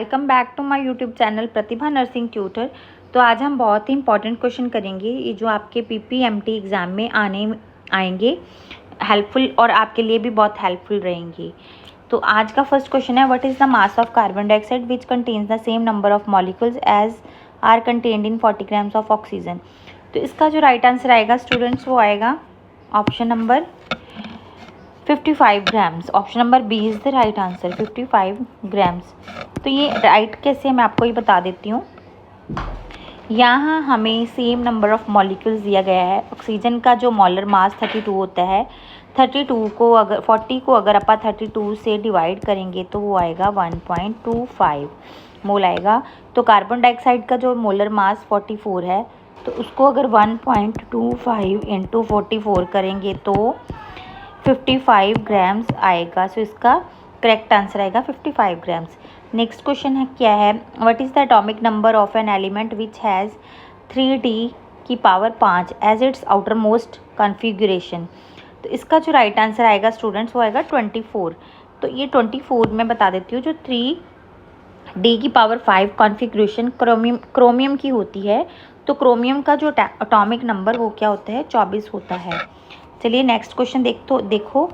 Welcome back to my YouTube channel Pratibha nursing tutor. तो आज हम बहुत ही इंपॉर्टेंट क्वेश्चन करेंगे, ये जो आपके पीपीएमटी एग्ज़ाम में आएंगे हेल्पफुल और आपके लिए भी बहुत हेल्पफुल रहेंगे। तो आज का फर्स्ट क्वेश्चन है, what is the mass of carbon dioxide which contains the same number of molecules as are contained in 40 grams of oxygen. तो इसका जो राइट आंसर आएगा स्टूडेंट्स वो आएगा option number 55 grams. Option number B is the right answer 55 grams. तो ये right कैसे है मैं आपको ये बता देती हूँ। यहाँ हमें सेम नंबर ऑफ मॉलिक्यूल्स दिया गया है। ऑक्सीजन का जो मोलर मास 32 होता है, 32 को अगर 40 को अगर अपन 32 से डिवाइड करेंगे तो वो आएगा 1.25 मोल आएगा। तो कार्बन डाइऑक्साइड का जो मोलर मास 44 है, तो उसको अगर 1.25 इंटू 44 करेंगे तो 55 ग्राम्स आएगा। सो इसका करेक्ट आंसर आएगा 55 ग्राम्स। नेक्स्ट क्वेश्चन है क्या है, what is the atomic number of an element which has 3d की power 5 as its outermost configuration. तो इसका जो राइट आंसर आएगा स्टूडेंट्स वो आएगा 24। तो ये 24 मैं बता देती हूँ, जो 3d की पावर 5 कॉन्फ़िगरेशन क्रोमियम की होती है। तो क्रोमियम का जो एटॉमिक नंबर वो क्या होता है, 24 होता है। चलिए नेक्स्ट क्वेश्चन देखो।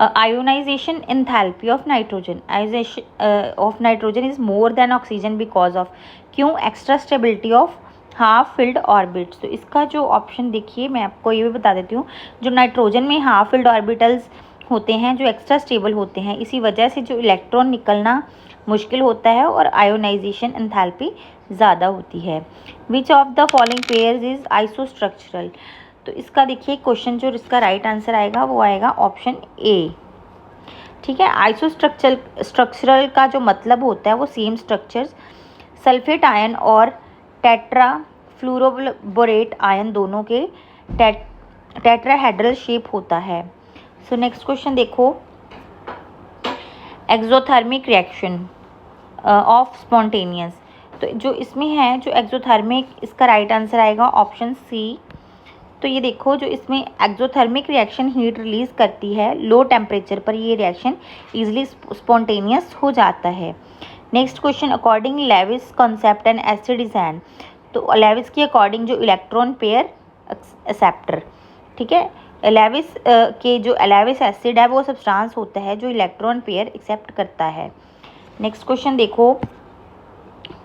Ionization enthalpy of nitrogen, ionization of nitrogen is more than oxygen because of, क्यों, extra stability of half filled orbits. तो इसका जो ऑप्शन देखिए मैं आपको ये भी बता देती हूँ, जो नाइट्रोजन में हाफ फिल्ड ऑर्बिटल्स होते हैं जो एक्स्ट्रा स्टेबल होते हैं, इसी वजह से जो इलेक्ट्रॉन निकलना मुश्किल होता है और आयोनाइजेशन एंथैल्पी ज़्यादा होती है। Which of the following pairs is isostructural. तो इसका देखिए क्वेश्चन जो इसका राइट आंसर आएगा वो आएगा ऑप्शन ए। ठीक है, स्ट्रक्चरल का जो मतलब होता है वो सेम स्ट्रक्चर्स, सल्फेट आयन और टेट्रा फ्लोरोबोरेट आयन दोनों के टेट्राहेड्रल शेप होता है। सो नेक्स्ट क्वेश्चन देखो, एक्सोथर्मिक रिएक्शन ऑफ स्पॉन्टेनियस। तो जो इसमें है जो एक्सोथर्मिक, इसका राइट आंसर आएगा ऑप्शन सी। तो ये देखो, जो इसमें एक्सोथर्मिक रिएक्शन हीट रिलीज करती है लो टेम्परेचर पर, ये रिएक्शन इजीली स्पॉन्टेनियस हो जाता है। Next question, according Lewis concept and acid is an. तो लेविस के अकॉर्डिंग जो इलेक्ट्रॉन पेयर एक्सेप्टर, ठीक है, लेविस के जो लेविस एसिड है वो सब्सटेंस होता है जो इलेक्ट्रॉन पेयर एक्सेप्ट करता है। नेक्स्ट क्वेश्चन देखो,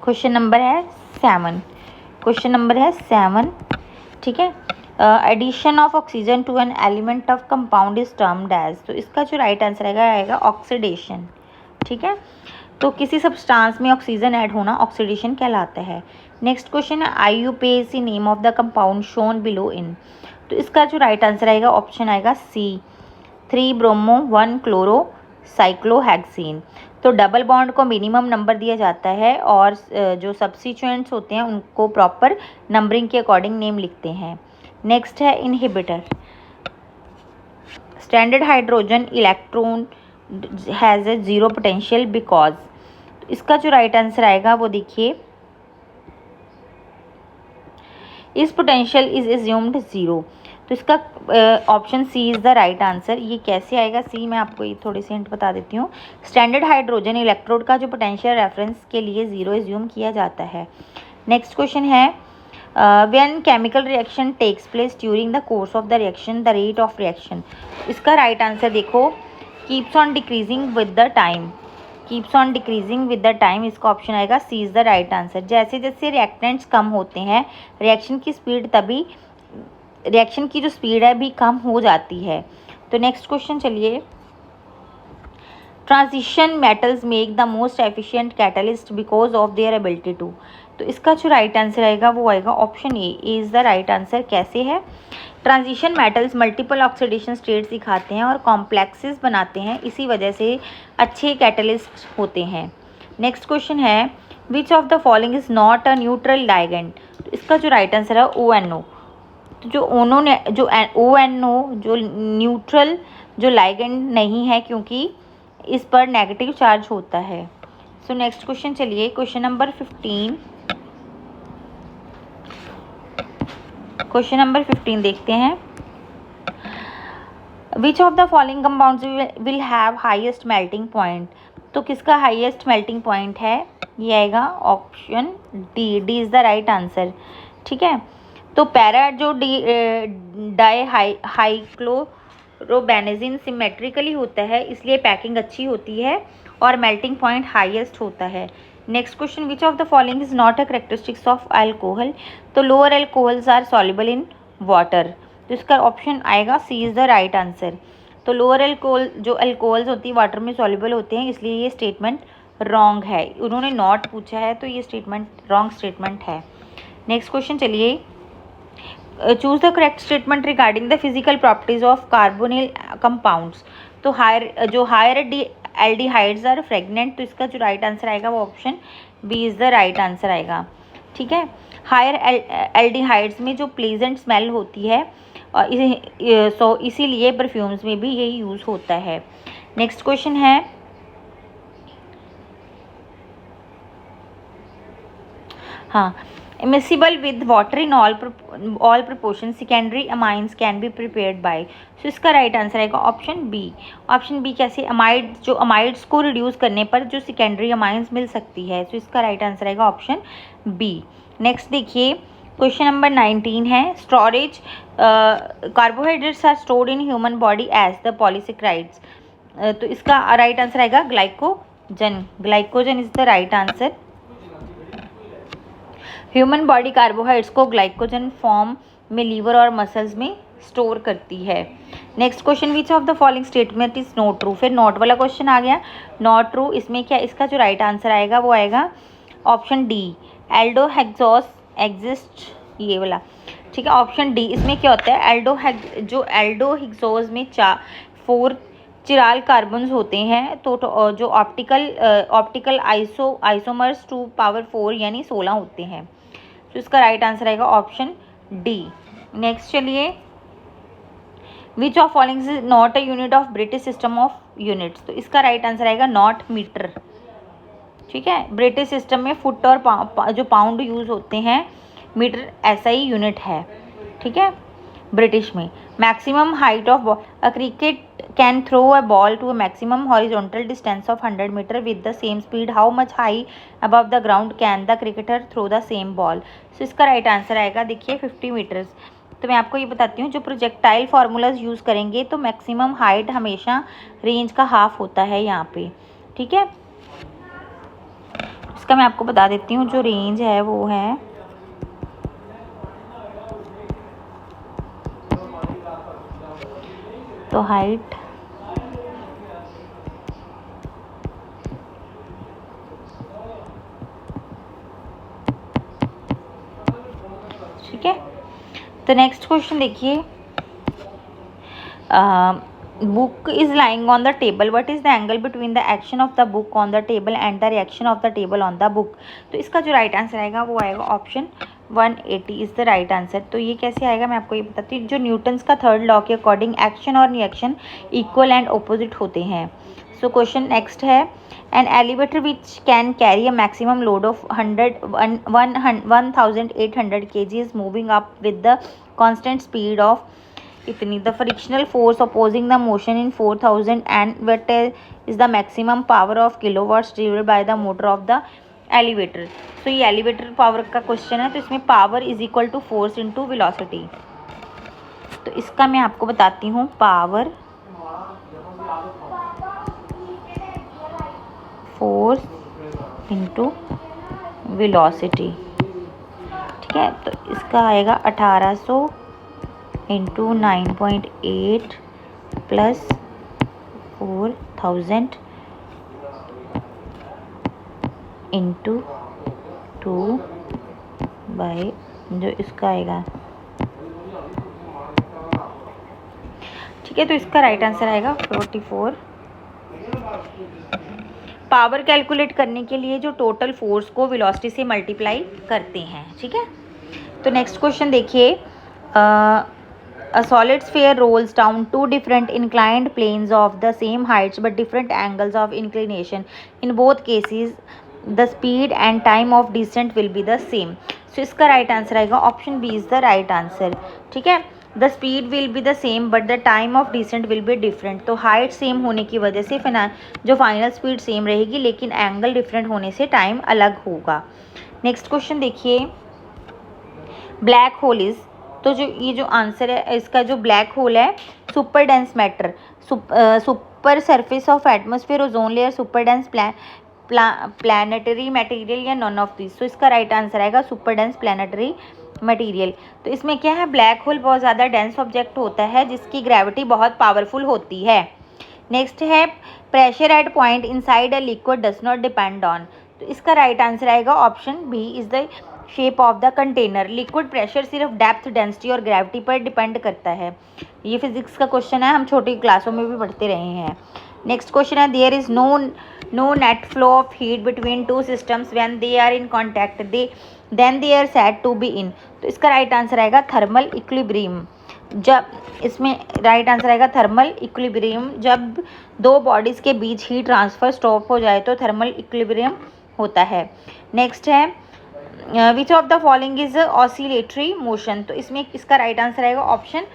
क्वेश्चन नंबर है 7। क्वेश्चन नंबर है 7, ठीक है। Addition of oxygen to an element of compound is termed as. तो इसका जो राइट आंसर आएगा ऑक्सीडेशन। ठीक है, तो किसी सब्सटेंस में ऑक्सीजन ऐड होना ऑक्सीडेशन कहलाता है। नेक्स्ट क्वेश्चन है, IUPAC name of the compound shown below in. तो इसका जो राइट आंसर आएगा ऑप्शन आएगा सी, 3 ब्रोमो 1 क्लोरो साइक्लोहेक्सीन। तो डबल बॉन्ड को मिनिमम नंबर दिया जाता है और जो सब्स्टिट्यूएंट्स होते हैं उनको प्रॉपर नंबरिंग के अकॉर्डिंग नेम लिखते हैं। नेक्स्ट है inhibitor, standard hydrogen electron has a zero potential because. तो इसका जो राइट आंसर आएगा वो देखिए, इस पोटेंशियल इज एज्यूम्ड जीरो। तो इसका option C is the right answer. ये कैसे आएगा सी, मैं आपको ये थोड़ी सी हिंट बता देती हूँ। स्टैंडर्ड हाइड्रोजन इलेक्ट्रोड का जो पोटेंशियल रेफरेंस के लिए जीरो एज्यूम किया जाता है। नेक्स्ट क्वेश्चन है, when chemical reaction takes place during the course of the reaction, the rate of reaction। इसका राइट आंसर देखो, keeps on decreasing with the time, keeps on decreasing with the time। इसका option आएगा C is the right answer. जैसे जैसे reactants कम होते हैं reaction की जो स्पीड है भी कम हो जाती है। तो नेक्स्ट क्वेश्चन चलिए, transition metals make the most efficient catalyst because of their ability to. तो इसका जो राइट आंसर आएगा वो आएगा option A is the right answer. कैसे है, transition metals multiple oxidation states दिखाते हैं और कॉम्प्लेक्सेस बनाते हैं, इसी वजह से अच्छे कैटलिस्ट होते हैं। नेक्स्ट क्वेश्चन है, which of the following is not a neutral ligand. तो इसका जो राइट आंसर है ONO। तो जो ONO जो न्यूट्रल जो लाइगेंड नहीं है क्योंकि इस पर नेगेटिव चार्ज होता है। सो नेक्स्ट क्वेश्चन चलिए, क्वेश्चन नंबर 15। क्वेश्चन नंबर 15 देखते हैं, विच of the following compounds will have highest melting point. तो किसका हाईएस्ट मेल्टिंग पॉइंट है, ये आएगा option D, D is the right answer. ठीक है, तो पैरा जो डाई हाइक्लोरोबेनेजिन सिमेट्रिकली होता है, इसलिए पैकिंग अच्छी होती है और मेल्टिंग पॉइंट हाईएस्ट होता है। Next question, which of the following is not a characteristics of alcohol, तो lower alcohols are soluble in water, तो इसका ऑप्शन आएगा C is the right answer. तो लोअर अल्कोहल जो अल्कोहल्स होती है वाटर में सॉल्युबल होते हैं, इसलिए ये स्टेटमेंट रॉन्ग है। उन्होंने नॉट पूछा है तो ये स्टेटमेंट रॉन्ग स्टेटमेंट है। नेक्स्ट क्वेश्चन चलिए, choose the correct statement regarding the physical properties of carbonyl compounds, तो हायर एल्डिहाइड्स आर फ्रेगनेंट, तो इसका जो राइट आंसर आएगा वो option B is the right answer आएगा। ठीक है, हायर एल्डिहाइड्स में जो प्लेजेंट स्मेल होती है सो इसीलिए परफ्यूम्स में भी यही यूज़ होता है। नेक्स्ट क्वेश्चन है, हाँ, immiscible with water in all proportions secondary amines can be prepared by, so इसका राइट आंसर आएगा ऑप्शन बी। ऑप्शन बी कैसे, अमाइड जो अमाइड्स को रिड्यूस करने पर जो सेकेंडरी अमाइंस मिल सकती है, तो इसका राइट आंसर आएगा ऑप्शन बी। नेक्स्ट देखिए, क्वेश्चन नंबर 19 है, storage carbohydrates are stored in human body as the polysaccharides, तो इसका राइट आंसर आएगा glycogen, glycogen is the right answer. Human body carbohydrates को ग्लाइकोजन फॉर्म में लीवर और muscles में स्टोर करती है। Next question, which of the following statement is not true, फिर नॉट वाला क्वेश्चन आ गया, नॉट ट्रू, इसमें क्या, इसका जो राइट आंसर आएगा वो आएगा ऑप्शन डी, एल्डोहेक्सोस एग्जिस्ट, ये वाला। ठीक है, ऑप्शन डी, इसमें क्या होता है, जो एल्डोहेक्सोस में 4 चिराल कार्बन्स होते हैं, तो जो ऑप्टिकल आइसोमर्स 2 पावर 4 यानी 16 होते हैं, तो इसका राइट आंसर आएगा ऑप्शन डी। नेक्स्ट चलिए, which of following is not a unit of British system of units, तो इसका राइट आंसर आएगा नॉट मीटर। ठीक है, ब्रिटिश सिस्टम में फुट और जो पाउंड यूज होते हैं, मीटर ऐसा ही यूनिट है। ठीक है, ब्रिटिश में maximum height of a cricket can throw a ball to a maximum horizontal distance of 100 metre with the same speed, how much high above the ground can the cricketer throw the same ball, so इसका right answer आएगा देखिए 50 metres. तो मैं आपको ये बताती हूँ, जो प्रोजेक्टाइल फार्मूलाज यूज़ करेंगे तो मैक्सिमम हाइट हमेशा रेंज का हाफ होता है यहाँ पे। ठीक है, इसका मैं आपको बता देती हूँ, जो रेंज है वो है तो हाइट ठीक है। तो नेक्स्ट क्वेश्चन देखिए, book is lying on the table, what is the angle between the action of the book on the table and the reaction of the table on the book, तो इसका जो right answer आएगा वो आएगा option 180 is the right answer. तो ये कैसे आएगा, मैं आपको ये बताती हूँ, जो न्यूटन्स का थर्ड लॉ के अकॉर्डिंग एक्शन और रिएक्शन इक्वल एंड ऑपोजिट होते हैं। सो क्वेश्चन नेक्स्ट है, an elevator which can carry a maximum load of 1800 kg is moving up with the constant speed of इतनी, the frictional force opposing the motion in 4000 and what is the maximum power of kilowatts delivered by the motor of the elevator. तो ये elevator power का question है, तो इसमें power is equal to force into velocity, तो इसका मैं आपको बताती हूँ, पावर फोर्स इंटू वेलोसिटी। ठीक है, तो इसका आएगा 1800 इंटू 9.8 प्लस 4000 इंटू 2 बाई जो इसका आएगा। ठीक है, तो इसका राइट आंसर आएगा 44। पावर कैलकुलेट करने के लिए जो टोटल फोर्स को वेलोसिटी से मल्टीप्लाई करते हैं। ठीक है, तो नेक्स्ट क्वेश्चन देखिए, a solid sphere rolls down 2 different inclined planes of the same heights but different angles of inclination. In both cases, the speed and time of descent will be the same. So इसका right answer आएगा option B is the right answer. ठीक है, the speed will be the same but the time of descent will be different. तो height same होने की वजह से जो फाइनल स्पीड सेम रहेगी, लेकिन एंगल डिफरेंट होने से टाइम अलग होगा। नेक्स्ट क्वेश्चन देखिए, ब्लैक होल इज, तो जो ये जो आंसर है इसका, जो ब्लैक होल है super dense matter, super surface of atmosphere, ozone layer, super dense planetary material या नॉन ऑफ दिस। तो इसका राइट आंसर आएगा सुपर डेंस प्लानिटरी मटेरियल। तो इसमें क्या है, ब्लैक होल बहुत ज़्यादा डेंस ऑब्जेक्ट होता है जिसकी ग्रेविटी बहुत पावरफुल होती है। नेक्स्ट है, pressure at point inside a liquid does not depend on. तो इसका राइट आंसर आएगा option B is the shape of the container. Liquid pressure सिर्फ डेप्थ, डेंसिटी और ग्रेविटी पर डिपेंड करता है। ये फिजिक्स का क्वेश्चन है, हम छोटी क्लासों में भी पढ़ते रहे हैं। नेक्स्ट क्वेश्चन है, there is no net flow of heat between two systems when they are in contact then they are said to be in. तो इसका राइट आंसर आएगा थर्मल इक्विलिब्रियम। जब इसमें राइट आंसर आएगा थर्मल इक्विलिब्रियम, जब दो bodies के बीच heat transfer stop हो जाए तो थर्मल इक्विलिब्रियम होता है। नेक्स्ट है, which of the following is oscillatory motion. तो इसमें इसका राइट आंसर आएगा ऑप्शन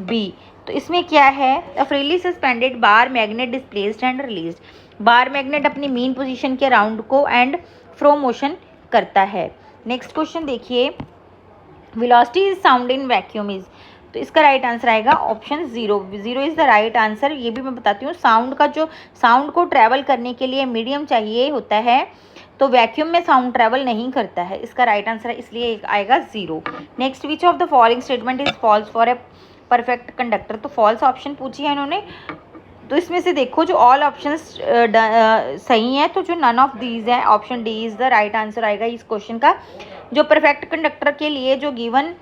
बी। तो इसमें क्या है, a freely suspended bar magnet displaced and released. Bar magnet अपनी मीन पोजीशन के अराउंड को एंड फ्रो मोशन करता है। नेक्स्ट क्वेश्चन देखिए, velocity is sound in vacuum is. तो इसका राइट आंसर आएगा option zero. Zero is the right answer. ये भी मैं बताती हूँ, साउंड को ट्रैवल करने के लिए मीडियम चाहिए होता है, तो वैक्यूम में साउंड ट्रैवल नहीं करता है। इसका राइट आंसर है, इसलिए आएगा zero. Next, which of the following statement is false for a perfect conductor. तो फॉल्स ऑप्शन पूछी है इन्होंने, तो इसमें से देखो जो ऑल ऑप्शंस सही है, तो जो नन ऑफ दीज है option D is the right answer आएगा इस क्वेश्चन का। जो परफेक्ट कंडक्टर के लिए जो गिवन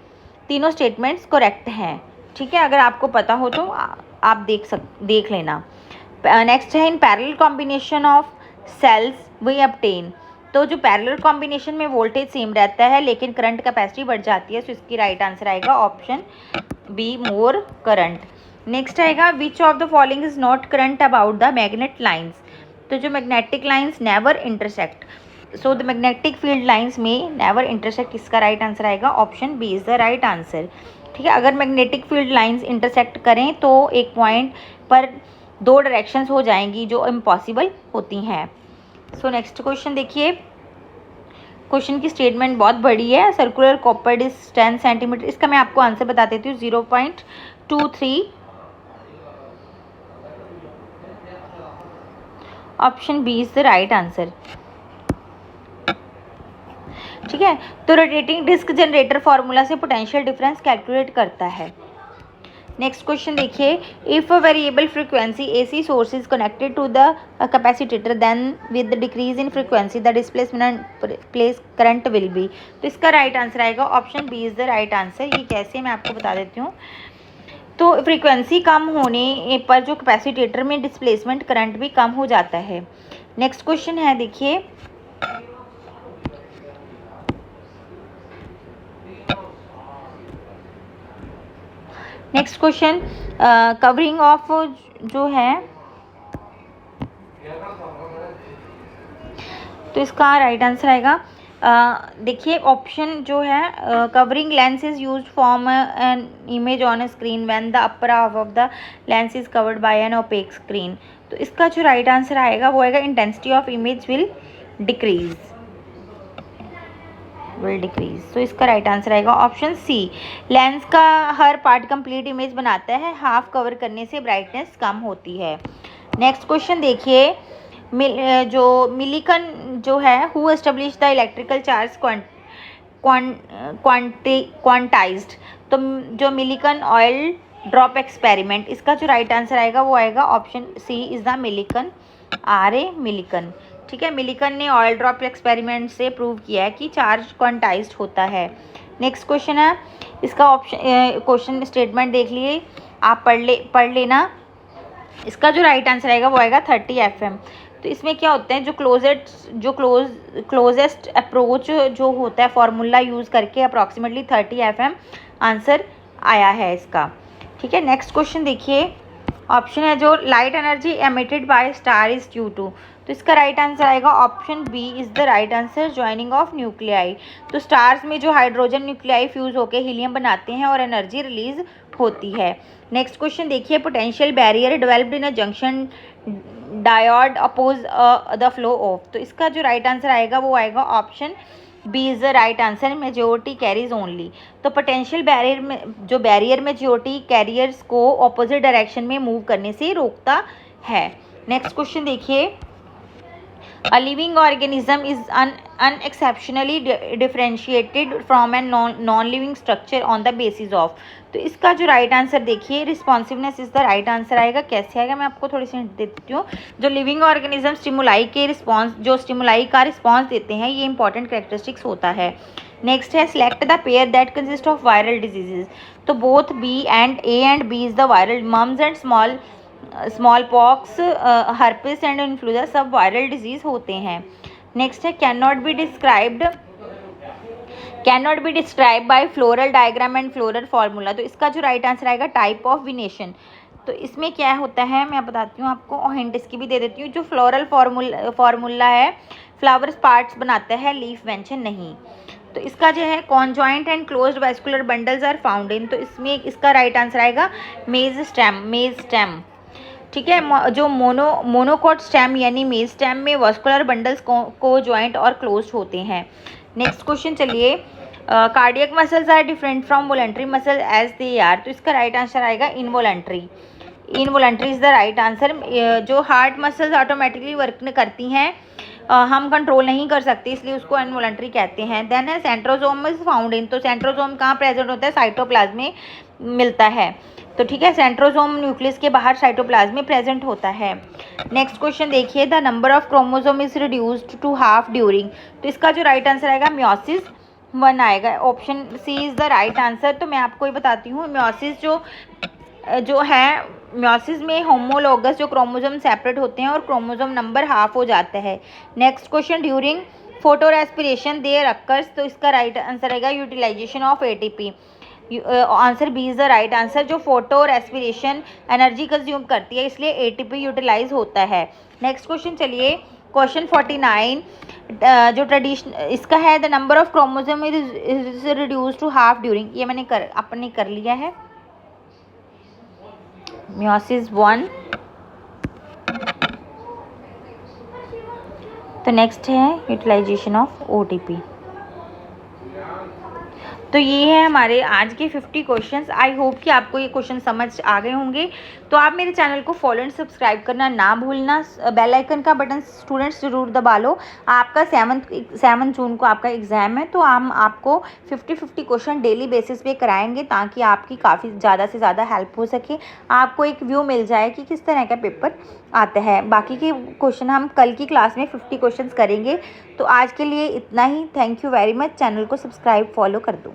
तीनों स्टेटमेंट्स करेक्ट हैं। ठीक है, अगर आपको पता हो तो आप देख लेना। नेक्स्ट है, in parallel combination of cells we obtain. तो जो पैरेलल कॉम्बिनेशन में वोल्टेज सेम रहता है लेकिन करंट कैपेसिटी बढ़ जाती है, तो इसकी राइट आंसर आएगा option B, more current. Next आएगा, which of the following is not current about the magnet lines. तो जो magnetic lines never intersect, so the magnetic field lines में नेवर इंटरसेक्ट। इसका राइट आंसर आएगा option B is the right answer. ठीक है, अगर magnetic field lines intersect करें तो एक पॉइंट पर दो डायरेक्शंस हो जाएंगी जो इम्पॉसिबल होती हैं। सो नेक्स्ट क्वेश्चन देखिए, क्वेश्चन की स्टेटमेंट बहुत बड़ी है। सर्कुलर कॉपर डिस्क 10 सेंटीमीटर, इसका मैं आपको आंसर बता देती हूँ, 0.23। Option B is the right answer. ठीक है, तो रोटेटिंग डिस्क जनरेटर फार्मूला से पोटेंशियल डिफरेंस कैलकुलेट करता है। नेक्स्ट क्वेश्चन देखिए, if a variable frequency AC source is connected to the capacitor then with decrease in frequency the displacement place current will be. तो इसका right answer आएगा option B is the right answer. ये कैसे, मैं आपको बता देती हूँ। तो फ्रीक्वेंसी कम होने पर जो कैपेसिटर में डिस्प्लेसमेंट करंट भी कम हो जाता है। नेक्स्ट क्वेश्चन है देखिए, नेक्स्ट क्वेश्चन, कवरिंग ऑफ जो है, तो इसका राइट आंसर आएगा, देखिए ऑप्शन जो है, covering lens is used form an image on a screen when the upper half of the lens is covered by an opaque screen. तो इसका जो राइट आंसर आएगा वो आएगा, intensity of image will decrease. तो इसका राइट आंसर आएगा option सी। Lens का हर पार्ट कंप्लीट इमेज बनाता है, हाफ कवर करने से ब्राइटनेस कम होती है। नेक्स्ट क्वेश्चन देखिए, जो मिलिकन जो है, who establish the electrical charge quantized. तो जो मिलिकन ऑयल ड्रॉप एक्सपेरिमेंट, इसका जो राइट आंसर आएगा वो आएगा option C is the Millikan, Millikan. ठीक है, मिलिकन ने ऑयल ड्रॉप एक्सपेरिमेंट से प्रूव किया है कि चार्ज क्वांटाइज्ड होता है। नेक्स्ट क्वेश्चन है, इसका ऑप्शन क्वेश्चन स्टेटमेंट देख लिए, आप पढ़ लेना। इसका जो राइट आंसर आएगा वो आएगा 30 FM। तो इसमें क्या होता है, जो क्लोजेस्ट अप्रोच जो होता है फार्मूला यूज़ करके अप्रॉक्सीमेटली 30 FM आंसर आया है इसका। ठीक है, नेक्स्ट क्वेश्चन देखिए, ऑप्शन है जो light energy emitted by star is due to. तो इसका राइट आंसर आएगा option B is the right answer, joining of nuclei. तो स्टार्स में जो हाइड्रोजन न्यूक्लियाई फ्यूज होकर हीलियम बनाते हैं और एनर्जी रिलीज होती है। नेक्स्ट क्वेश्चन देखिए, potential barrier developed in a junction diode oppose the flow of. तो इसका जो राइट आंसर आएगा वो आएगा option B is the right answer, majority carries only. तो पोटेंशियल बैरियर में जो बैरियर मेजोरिटी कैरियर्स को ऑपोजिट डायरेक्शन में मूव करने से रोकता है। नेक्स्ट क्वेश्चन देखिए, A living organism is unexceptionally differentiated from a non-living structure on the basis of। तो इसका जो राइट आंसर देखिए, responsiveness is the right answer आएगा। कैसे आएगा मैं आपको थोड़ी सी हिंट दे देती हूँ। जो लिविंग ऑर्गेनिज्म स्टिमुलाई के रिस्पॉन्स जो स्टिमुलाई का रिस्पॉन्स देते हैं, ये इंपॉर्टेंट कैरेक्टरिस्टिक्स होता है। नेक्स्ट है, select the pair that consist of viral diseases. तो both B and B is the viral, mumps and smallpox, herpes and influenza सब वायरल डिजीज होते हैं। नेक्स्ट है, can not be describe by floral diagram and floral formula. तो इसका जो right answer आएगा type of विनेशन। तो इसमें क्या होता है मैं बताती हूँ आपको, और हिंट इसकी भी दे देती हूँ। जो फ्लोरल फार्मूला है, फ्लावर्स पार्ट्स बनाता है, लीफ वेंशन नहीं। तो इसका जो है, conjoint and closed vascular bundles are found in. तो इसमें इसका राइट आंसर आएगा मेज स्टेम। ठीक है, जो मोनोकोट स्टेम यानी मेज स्टेम में वास्कुलर बंडल्स को जॉइंट और क्लोज्ड होते हैं। नेक्स्ट क्वेश्चन चलिए, cardiac muscles are different from voluntary muscle as they are. तो इसका राइट आंसर आएगा involuntary is the right answer. जो हार्ट मसल्स ऑटोमेटिकली वर्क करती हैं, हम कंट्रोल नहीं कर सकते, इसलिए उसको इनवॉलंटरी कहते हैं। देन है, सेंट्रोसोम इज फाउंड इन। तो सेंट्रोसोम कहाँ प्रेजेंट होता है, साइटोप्लाज्म में मिलता है। तो ठीक है, सेंट्रोसोम न्यूक्लियस के बाहर साइटोप्लाज्म में प्रेजेंट होता है। नेक्स्ट क्वेश्चन देखिए, the number of chromosome is reduced to half during. तो इसका जो राइट आंसर आएगा मियोसिस 1 आएगा, option C is the right answer. तो मैं आपको ये बताती हूँ, मियोसिस जो है, मियोसिस में होमोलोगस जो क्रोमोसोम सेपरेट होते हैं और क्रोमोसोम नंबर हाफ हो जाता है। Next question, during photorespiration there occurs. तो इसका राइट आंसर आएगा utilisation of ATP. Answer B is the right answer. जो फोटो रेस्पिरेशन एनर्जी कंज्यूम करती है, इसलिए एटीपी यूटिलाइज होता है। नेक्स्ट क्वेश्चन चलिए, क्वेश्चन 49, जो ट्रेडिशन इसका है, the number of chromosome is reduce to half during. ये मैंने अपने कर लिया है, मियोसिस 1। तो नेक्स्ट है यूटिलाइजेशन ऑफ ओटीपी। तो ये है हमारे आज के 50 क्वेश्चंस। आई होप कि आपको ये क्वेश्चन समझ आ गए होंगे। तो आप मेरे चैनल को फॉलो एंड सब्सक्राइब करना ना भूलना। बेल आइकन का बटन स्टूडेंट्स ज़रूर दबा लो। आपका 7 जून को आपका एग्ज़ाम है, तो हम आपको 50 क्वेश्चन डेली बेसिस पे कराएंगे, ताकि आपकी काफ़ी ज़्यादा से ज़्यादा हेल्प हो सके, आपको एक व्यू मिल जाए कि किस तरह का पेपर आता है। बाकी के क्वेश्चन हम कल की क्लास में 50 क्वेश्चन करेंगे। तो आज के लिए इतना ही। Thank you very much. Channel को सब्सक्राइब फॉलो कर दो।